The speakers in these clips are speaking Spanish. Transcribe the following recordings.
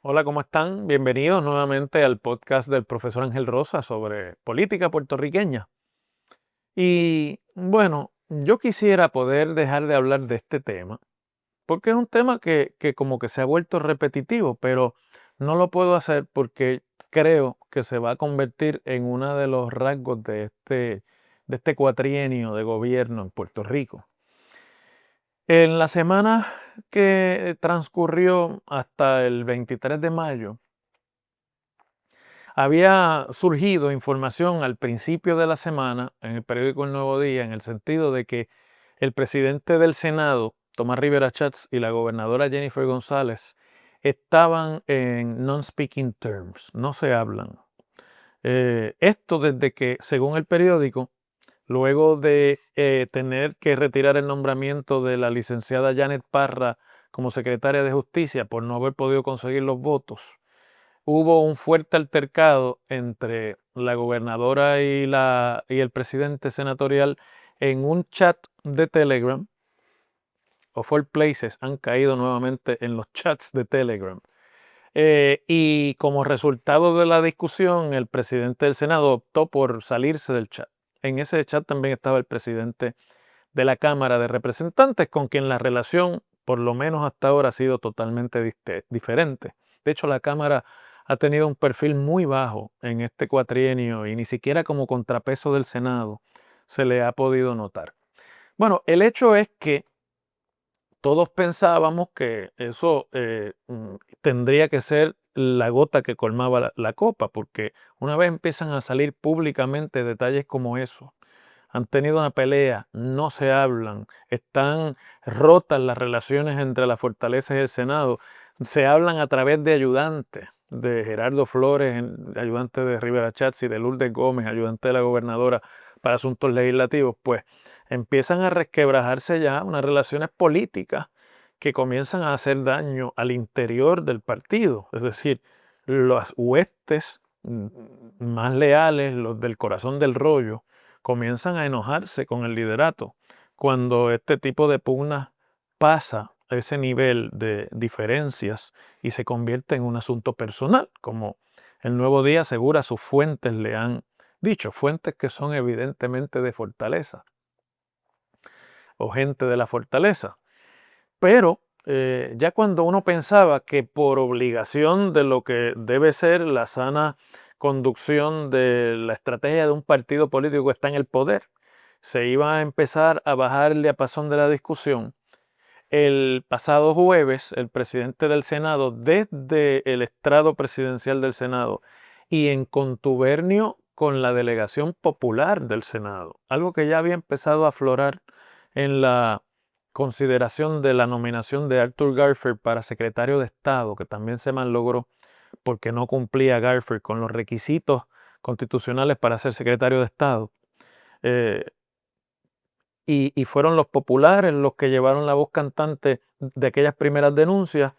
Hola, ¿cómo están? Bienvenidos nuevamente al podcast del profesor Ángel Rosa sobre política puertorriqueña. Y bueno, yo quisiera poder dejar de hablar de este tema, porque es un tema que como que se ha vuelto repetitivo, pero no lo puedo hacer porque creo que se va a convertir en uno de los rasgos de este cuatrienio de gobierno en Puerto Rico. En la semana que transcurrió hasta el 23 de mayo, había surgido información al principio de la semana en el periódico El Nuevo Día en el sentido de que el presidente del Senado, Tomás Rivera Chats, y la gobernadora Jennifer González estaban en non-speaking terms, no se hablan. Esto desde que, según el periódico, luego de tener que retirar el nombramiento de la licenciada Janet Parra como secretaria de Justicia por no haber podido conseguir los votos, hubo un fuerte altercado entre la gobernadora y el presidente senatorial en un chat de Telegram. Of all places, han caído nuevamente en los chats de Telegram. Y como resultado de la discusión, el presidente del Senado optó por salirse del chat. En ese chat también estaba el presidente de la Cámara de Representantes, con quien la relación, por lo menos hasta ahora, ha sido totalmente diferente. De hecho, la Cámara ha tenido un perfil muy bajo en este cuatrienio y ni siquiera como contrapeso del Senado se le ha podido notar. Bueno, el hecho es que todos pensábamos que eso tendría que ser la gota que colmaba la copa, porque una vez empiezan a salir públicamente detalles como eso, han tenido una pelea, no se hablan, están rotas las relaciones entre la Fortaleza y el Senado, se hablan a través de ayudantes, de Gerardo Flores, ayudante de Rivera Schatz, y de Lourdes Gómez, ayudante de la gobernadora para asuntos legislativos. Pues empiezan a resquebrajarse ya unas relaciones políticas que comienzan a hacer daño al interior del partido, es decir, las huestes más leales, los del corazón del rollo, comienzan a enojarse con el liderato cuando este tipo de pugnas pasa a ese nivel de diferencias y se convierte en un asunto personal, como el Nuevo Día asegura sus fuentes le han dicho, fuentes que son evidentemente de Fortaleza o gente de la Fortaleza. Pero ya cuando uno pensaba que por obligación de lo que debe ser la sana conducción de la estrategia de un partido político que está en el poder, se iba a empezar a bajar el diapasón de la discusión, el pasado jueves el presidente del Senado, desde el estrado presidencial del Senado y en contubernio con la delegación popular del Senado, algo que ya había empezado a aflorar en la consideración de la nominación de Arthur Garfield para secretario de Estado, que también se malogró porque no cumplía Garfield con los requisitos constitucionales para ser secretario de Estado. Eh, y fueron los populares los que llevaron la voz cantante de aquellas primeras denuncias.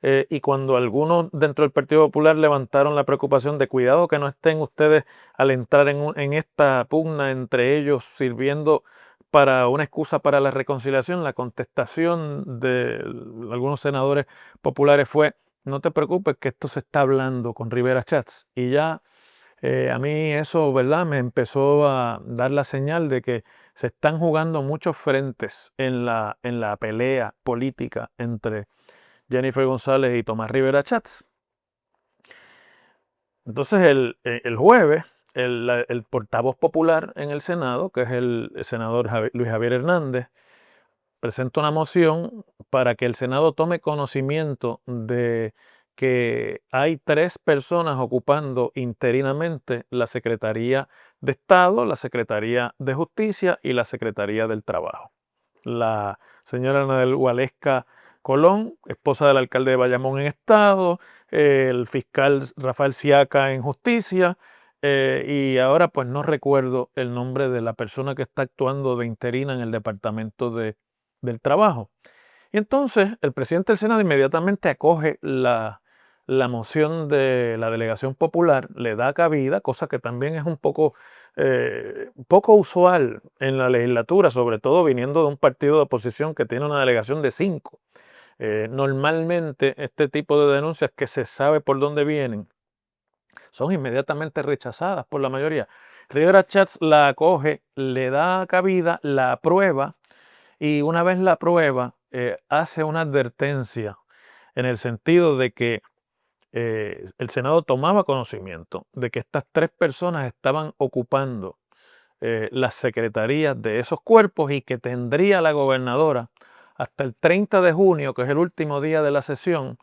Y cuando algunos dentro del Partido Popular levantaron la preocupación de cuidado que no estén ustedes al entrar en esta pugna entre ellos sirviendo para una excusa para la reconciliación, la contestación de algunos senadores populares fue: no te preocupes que esto se está hablando con Rivera Chats. Y ya a mí eso, ¿verdad? Me empezó a dar la señal de que se están jugando muchos frentes en la pelea política entre Jennifer González y Tomás Rivera Chats. Entonces el jueves, el portavoz popular en el Senado, que es el senador Luis Javier Hernández, presenta una moción para que el Senado tome conocimiento de que hay 3 personas ocupando interinamente la Secretaría de Estado, la Secretaría de Justicia y la Secretaría del Trabajo. La señora Anabel Gualesca Colón, esposa del alcalde de Bayamón en Estado, el fiscal Rafael Siaca en Justicia, y ahora pues no recuerdo el nombre de la persona que está actuando de interina en el Departamento del Trabajo. Y entonces el presidente del Senado inmediatamente acoge la moción de la delegación popular, le da cabida, cosa que también es un poco usual en la legislatura, sobre todo viniendo de un partido de oposición que tiene una delegación de 5. Normalmente este tipo de denuncias que se sabe por dónde vienen son inmediatamente rechazadas por la mayoría. Rivera Chats la acoge, le da cabida, la aprueba y una vez la aprueba hace una advertencia en el sentido de que el Senado tomaba conocimiento de que estas tres personas estaban ocupando las secretarías de esos cuerpos y que tendría la gobernadora hasta el 30 de junio, que es el último día de la sesión,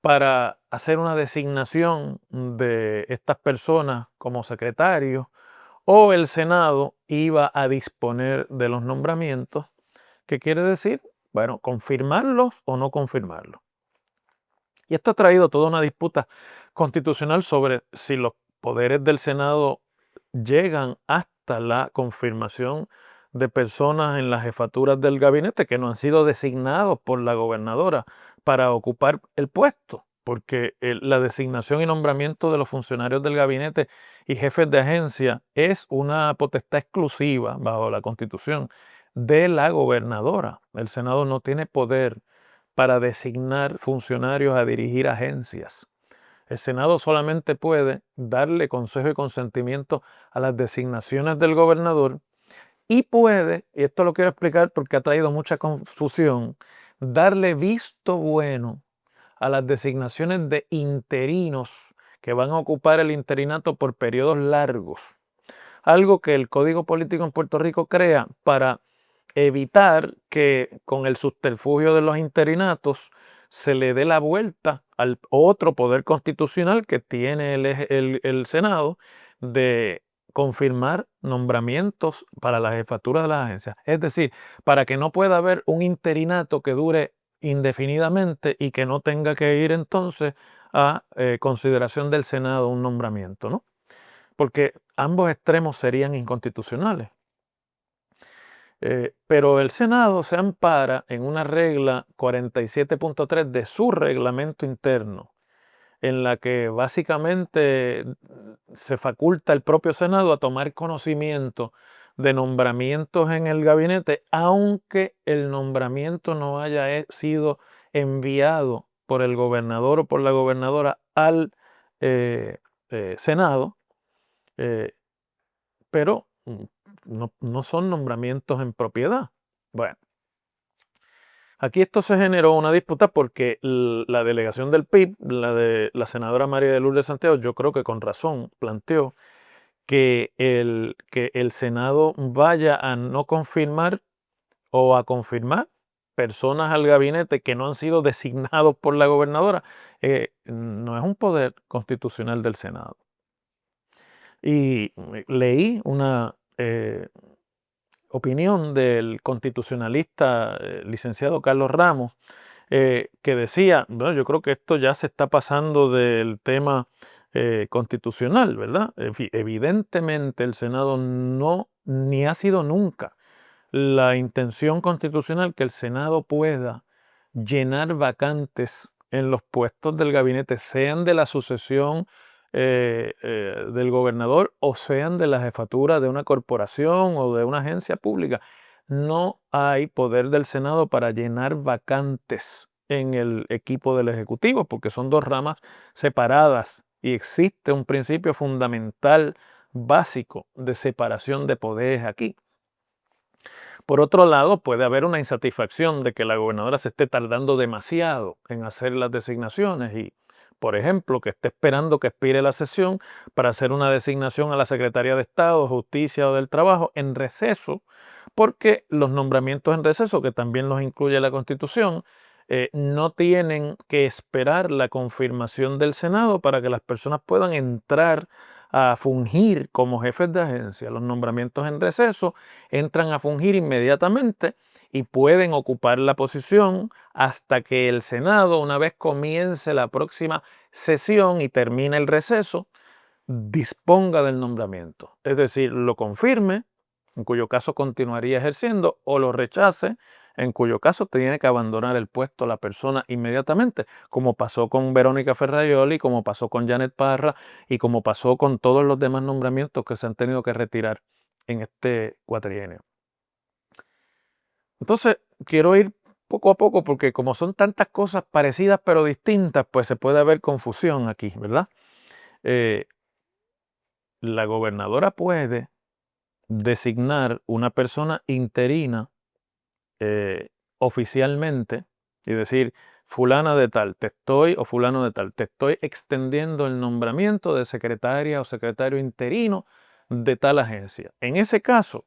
para hacer una designación de estas personas como secretarios, o el Senado iba a disponer de los nombramientos, que quiere decir, bueno, confirmarlos o no confirmarlos. Y esto ha traído toda una disputa constitucional sobre si los poderes del Senado llegan hasta la confirmación de personas en las jefaturas del gabinete que no han sido designados por la gobernadora para ocupar el puesto, porque la designación y nombramiento de los funcionarios del gabinete y jefes de agencia es una potestad exclusiva bajo la Constitución de la gobernadora. El Senado no tiene poder para designar funcionarios a dirigir agencias. El Senado solamente puede darle consejo y consentimiento a las designaciones del gobernador y puede, y esto lo quiero explicar porque ha traído mucha confusión, darle visto bueno a las designaciones de interinos que van a ocupar el interinato por periodos largos. Algo que el Código Político en Puerto Rico crea para evitar que con el subterfugio de los interinatos se le dé la vuelta al otro poder constitucional que tiene el Senado de confirmar nombramientos para la jefatura de las agencias. Es decir, para que no pueda haber un interinato que dure indefinidamente y que no tenga que ir entonces a consideración del Senado un nombramiento, ¿no? Porque ambos extremos serían inconstitucionales. Pero el Senado se ampara en una regla 47.3 de su reglamento interno, en la que básicamente se faculta el propio Senado a tomar conocimiento de nombramientos en el gabinete, aunque el nombramiento no haya sido enviado por el gobernador o por la gobernadora al Senado, eh, pero no son nombramientos en propiedad. Bueno, aquí esto se generó una disputa porque la delegación del PIB, la de la senadora María de Lourdes Santiago, yo creo que con razón planteó que el Senado vaya a no confirmar o a confirmar personas al gabinete que no han sido designados por la gobernadora. No es un poder constitucional del Senado. Y leí una opinión del constitucionalista licenciado Carlos Ramos, que decía, bueno, yo creo que esto ya se está pasando del tema constitucional, ¿verdad? En fin, evidentemente el Senado no, ni ha sido nunca la intención constitucional que el Senado pueda llenar vacantes en los puestos del gabinete, sean de la sucesión del gobernador o sean de la jefatura de una corporación o de una agencia pública. No hay poder del Senado para llenar vacantes en el equipo del Ejecutivo, porque son dos ramas separadas y existe un principio fundamental básico de separación de poderes aquí. Por otro lado, puede haber una insatisfacción de que la gobernadora se esté tardando demasiado en hacer las designaciones y, por ejemplo, que esté esperando que expire la sesión para hacer una designación a la Secretaría de Estado, Justicia o del Trabajo en receso, porque los nombramientos en receso, que también los incluye la Constitución, no tienen que esperar la confirmación del Senado para que las personas puedan entrar a fungir como jefes de agencia. Los nombramientos en receso entran a fungir inmediatamente y pueden ocupar la posición hasta que el Senado, una vez comience la próxima sesión y termine el receso, disponga del nombramiento. Es decir, lo confirme, en cuyo caso continuaría ejerciendo, o lo rechace, en cuyo caso tiene que abandonar el puesto la persona inmediatamente, como pasó con Verónica Ferraioli, como pasó con Janet Parra y como pasó con todos los demás nombramientos que se han tenido que retirar en este cuatrienio. Entonces, quiero ir poco a poco, porque como son tantas cosas parecidas pero distintas, pues se puede haber confusión aquí, ¿verdad? Eh, la gobernadora puede designar una persona interina oficialmente y decir, fulana de tal, o fulano de tal, te estoy extendiendo el nombramiento de secretaria o secretario interino de tal agencia. En ese caso,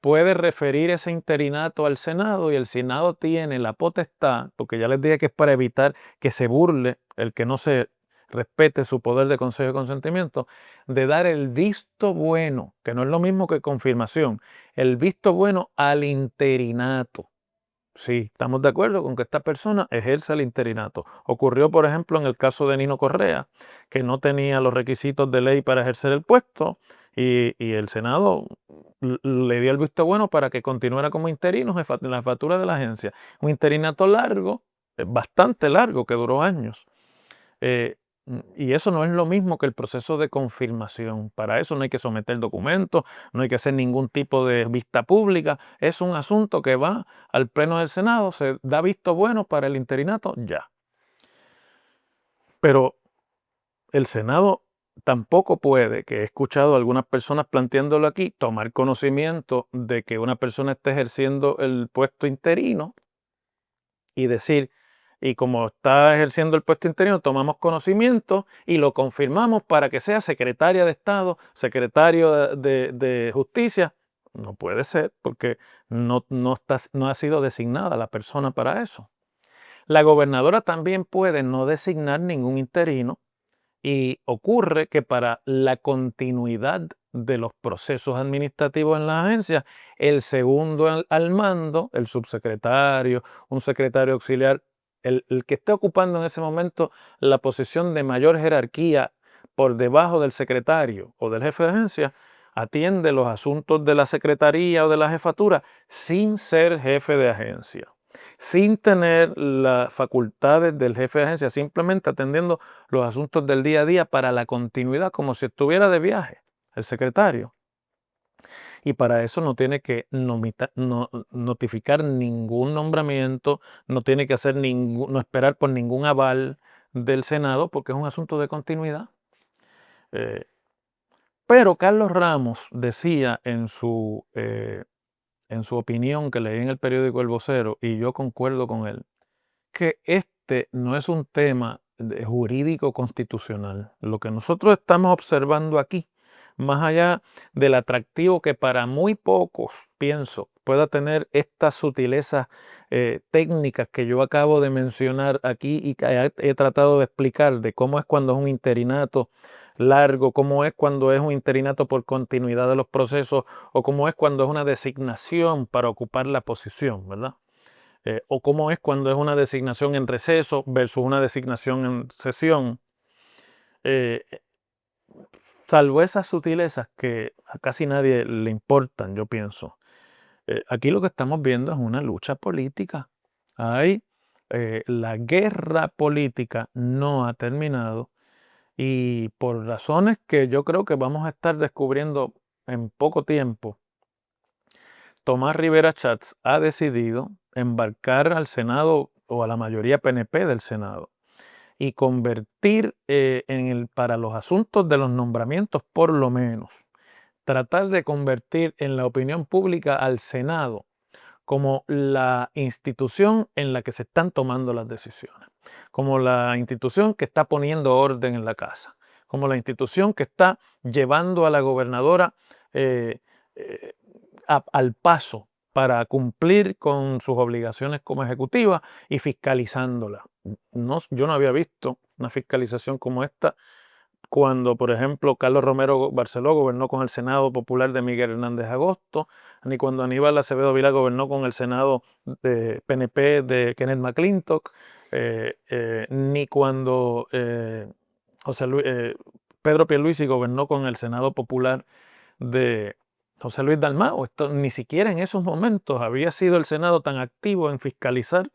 puede referir ese interinato al Senado y el Senado tiene la potestad, porque ya les dije que es para evitar que se burle el que no se respete su poder de consejo de consentimiento, de dar el visto bueno, que no es lo mismo que confirmación, el visto bueno al interinato. Sí, estamos de acuerdo con que esta persona ejerza el interinato. Ocurrió, por ejemplo, en el caso de Nino Correa, que no tenía los requisitos de ley para ejercer el puesto y el Senado le dio el visto bueno para que continuara como interino en la jefatura de la agencia. Un interinato largo, bastante largo, que duró años. Y eso no es lo mismo que el proceso de confirmación. Para eso no hay que someter documentos, no hay que hacer ningún tipo de vista pública. Es un asunto que va al Pleno del Senado, se da visto bueno para el interinato, ya. Pero el Senado tampoco puede, que he escuchado a algunas personas planteándolo aquí, tomar conocimiento de que una persona esté ejerciendo el puesto interino y decir, y como está ejerciendo el puesto interino, tomamos conocimiento y lo confirmamos para que sea secretaria de Estado, secretario de Justicia. No puede ser porque no ha sido designada la persona para eso. La gobernadora también puede no designar ningún interino y ocurre que para la continuidad de los procesos administrativos en las agencias, el segundo al mando, el subsecretario, un secretario auxiliar, el que esté ocupando en ese momento la posición de mayor jerarquía por debajo del secretario o del jefe de agencia, atiende los asuntos de la secretaría o de la jefatura sin ser jefe de agencia, sin tener las facultades del jefe de agencia, simplemente atendiendo los asuntos del día a día para la continuidad, como si estuviera de viaje el secretario. Y para eso no tiene que notificar ningún nombramiento, no tiene que hacer no esperar por ningún aval del Senado, porque es un asunto de continuidad. Pero Carlos Ramos decía en su opinión que leí en el periódico El Vocero, y yo concuerdo con él, que este no es un tema jurídico constitucional. Lo que nosotros estamos observando aquí, más allá del atractivo que para muy pocos, pienso, pueda tener estas sutilezas técnicas que yo acabo de mencionar aquí y que he tratado de explicar de cómo es cuando es un interinato largo, cómo es cuando es un interinato por continuidad de los procesos o cómo es cuando es una designación para ocupar la posición, ¿verdad? O cómo es cuando es una designación en receso versus una designación en sesión. Eh, Salvo esas sutilezas que a casi nadie le importan, yo pienso. Aquí lo que estamos viendo es una lucha política. La guerra política no ha terminado y por razones que yo creo que vamos a estar descubriendo en poco tiempo, Tomás Rivera Chats ha decidido embarcar al Senado o a la mayoría PNP del Senado y convertir para los asuntos de los nombramientos, por lo menos, tratar de convertir en la opinión pública al Senado como la institución en la que se están tomando las decisiones, como la institución que está poniendo orden en la casa, como la institución que está llevando a la gobernadora eh, eh, al paso para cumplir con sus obligaciones como ejecutiva y fiscalizándola. Yo no había visto una fiscalización como esta cuando, por ejemplo, Carlos Romero Barceló gobernó con el Senado Popular de Miguel Hernández Agosto, ni cuando Aníbal Acevedo Vilá gobernó con el Senado de PNP de Kenneth McClintock, ni cuando Pedro Pierluisi gobernó con el Senado Popular de José Luis Dalmau. Ni siquiera en esos momentos había sido el Senado tan activo en fiscalizar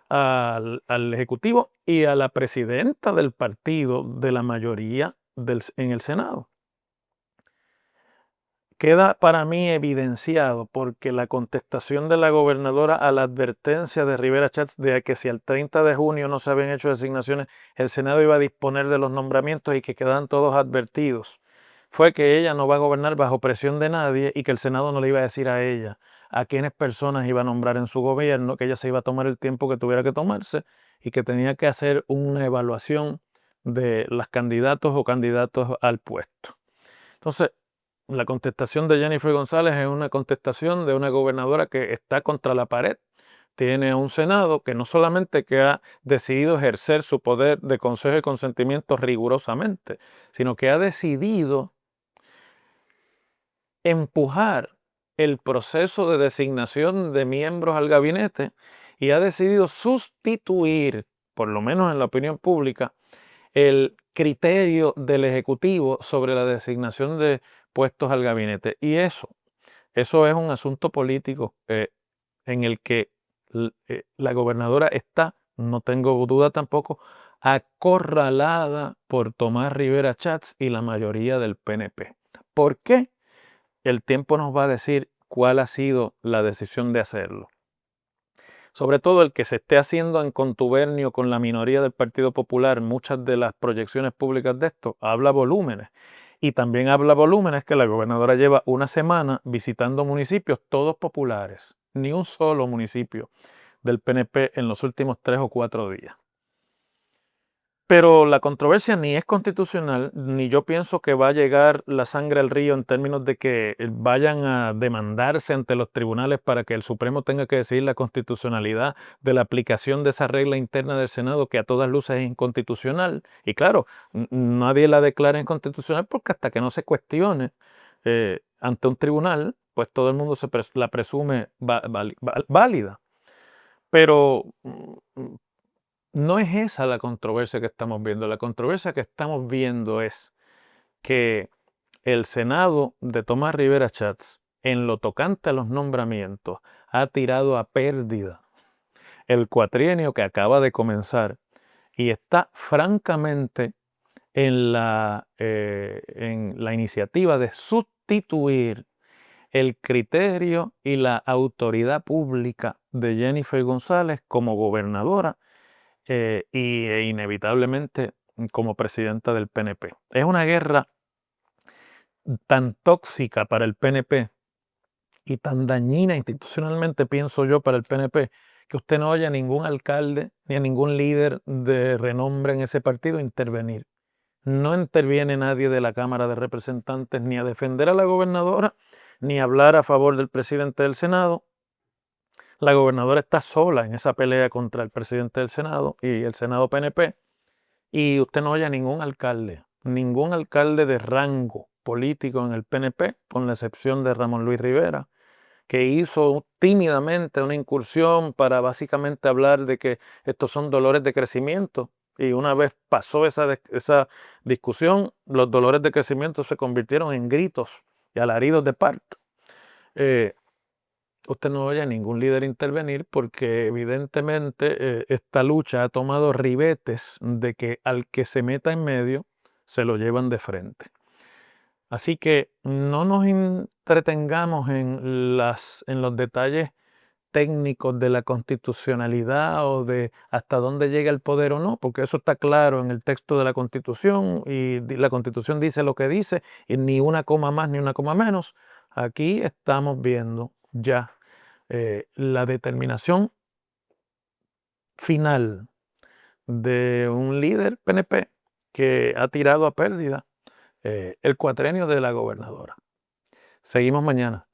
al Ejecutivo y a la presidenta del partido de la mayoría en el Senado. queda para mí evidenciado porque la contestación de la gobernadora a la advertencia de Rivera Schatz de que si al 30 de junio no se habían hecho designaciones, el Senado iba a disponer de los nombramientos y que quedaban todos advertidos, fue que ella no va a gobernar bajo presión de nadie y que el Senado no le iba a decir a ella a quiénes personas iba a nombrar en su gobierno, que ella se iba a tomar el tiempo que tuviera que tomarse y que tenía que hacer una evaluación de los candidatos o candidatos al puesto. Entonces, la contestación de Jennifer González es una contestación de una gobernadora que está contra la pared. Tiene un Senado que no solamente que ha decidido ejercer su poder de consejo y consentimiento rigurosamente, sino que ha decidido empujar el proceso de designación de miembros al gabinete y ha decidido sustituir, por lo menos en la opinión pública, el criterio del Ejecutivo sobre la designación de puestos al gabinete. Y eso es un asunto político en el que la gobernadora está, no tengo duda tampoco, acorralada por Tomás Rivera Schatz y la mayoría del PNP. ¿Por qué? El tiempo nos va a decir cuál ha sido la decisión de hacerlo. Sobre todo el que se esté haciendo en contubernio con la minoría del Partido Popular, muchas de las proyecciones públicas de esto, habla volúmenes. Y también habla volúmenes que la gobernadora lleva una semana visitando municipios, todos populares. Ni un solo municipio del PNP en los últimos 3 o 4 días. Pero la controversia ni es constitucional, ni yo pienso que va a llegar la sangre al río en términos de que vayan a demandarse ante los tribunales para que el Supremo tenga que decidir la constitucionalidad de la aplicación de esa regla interna del Senado que a todas luces es inconstitucional. Y claro, nadie la declara inconstitucional porque hasta que no se cuestione ante un tribunal, pues todo el mundo la presume válida. Pero no es esa la controversia que estamos viendo. La controversia que estamos viendo es que el Senado de Tomás Rivera Schatz, en lo tocante a los nombramientos, ha tirado a pérdida el cuatrienio que acaba de comenzar y está francamente en la iniciativa de sustituir el criterio y la autoridad pública de Jennifer González como gobernadora inevitablemente como presidenta del PNP. Es una guerra tan tóxica para el PNP y tan dañina institucionalmente, pienso yo, para el PNP, que usted no oye a ningún alcalde ni a ningún líder de renombre en ese partido intervenir. No interviene nadie de la Cámara de Representantes ni a defender a la gobernadora, ni a hablar a favor del presidente del Senado. La gobernadora está sola en esa pelea contra el presidente del Senado y el Senado PNP. Y usted no oye a ningún alcalde de rango político en el PNP, con la excepción de Ramón Luis Rivera, que hizo tímidamente una incursión para básicamente hablar de que estos son dolores de crecimiento. Y una vez pasó esa discusión, los dolores de crecimiento se convirtieron en gritos y alaridos de parto. Usted no oye a ningún líder intervenir porque evidentemente esta lucha ha tomado ribetes de que al que se meta en medio se lo llevan de frente. Así que no nos entretengamos en los detalles técnicos de la constitucionalidad o de hasta dónde llega el poder o no, porque eso está claro en el texto de la Constitución y la Constitución dice lo que dice y ni una coma más ni una coma menos. Aquí estamos viendo ya la determinación final de un líder PNP que ha tirado a pérdida el cuatrenio de la gobernadora. Seguimos mañana.